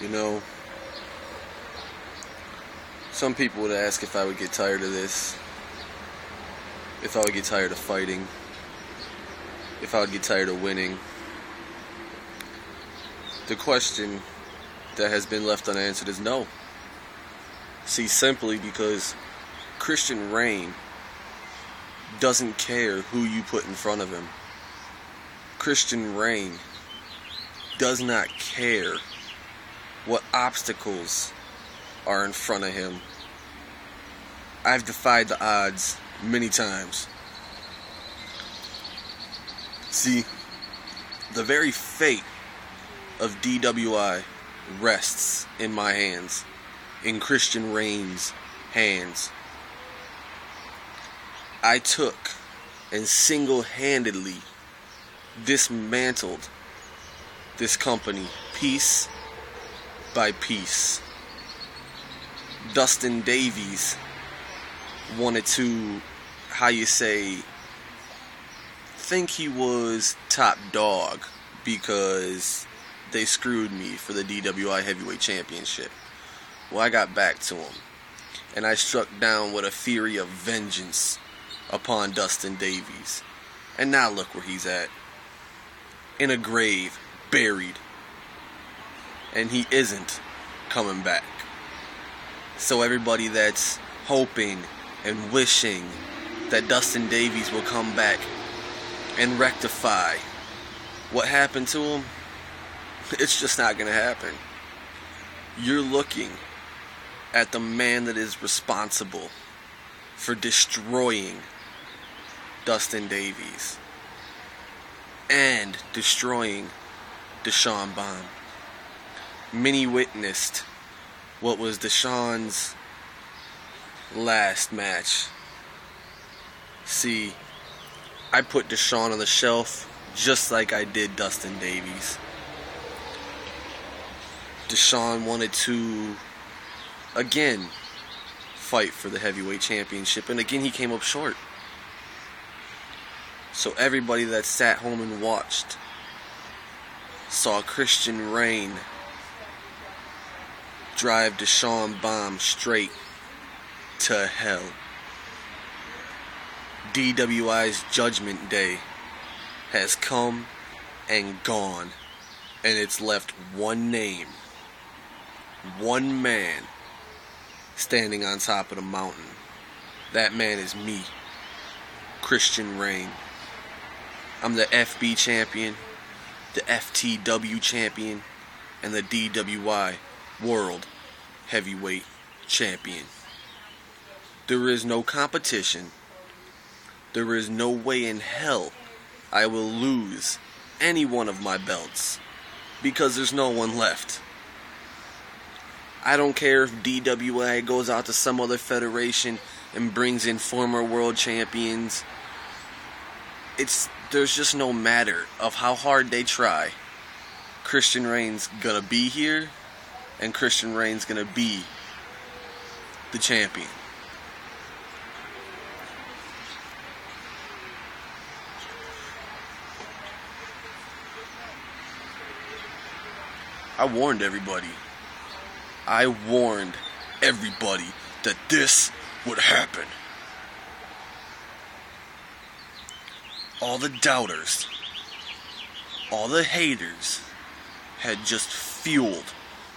You know, some people would ask if I would get tired of this, if I would get tired of fighting, if I would get tired of winning. The question that has been left unanswered is no. See, simply because Christian Reign doesn't care who you put in front of him. Christian Reign does not care what obstacles are in front of him. I've defied the odds many times. See, the very fate of DWI rests in my hands, in Christian Reign's hands. I took and single-handedly dismantled this company piece by piece. Dustin Davies wanted to, think he was top dog because they screwed me for the DWI Heavyweight Championship. Well, I got back to him, and I struck down with a fury of vengeance upon Dustin Davies. And now look where he's at. In a grave, buried. And he isn't coming back. So everybody that's hoping and wishing that Dustin Davies will come back and rectify what happened to him, it's just not going to happen. You're looking at the man that is responsible for destroying Dustin Davies and destroying Deshawn. Many witnessed what was Deshawn's last match. See, I put Deshawn on the shelf just like I did Dustin Davies. Deshawn wanted to, again, fight for the heavyweight championship, and again he came up short. So everybody that sat home and watched saw Christian Reign drive Deshawn straight to hell. DWI's Judgment Day has come and gone, and it's left one name, one man standing on top of the mountain. That man is me, Christian Reign. I'm the FB champion, the FTW champion, and the DWI World Heavyweight Champion. There is no competition. There is no way in hell I will lose any one of my belts, because there's no one left. I don't care if DWI goes out to some other federation and brings in former world champions. There's just no matter of how hard they try. Christian Reign's gonna be here, and Christian Reign's gonna be the champion. I warned everybody. I warned everybody that this would happen. All the doubters, all the haters had just fueled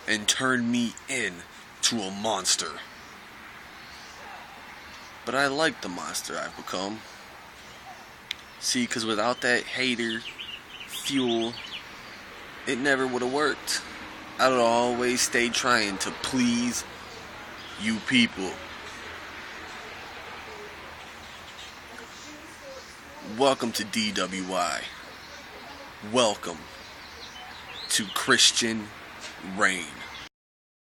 and turned me into a monster. But I like the monster I've become. See, because without that hater fuel, it never would have worked. I would always stay trying to please you people. Welcome to DWI. Welcome to Christian Reign.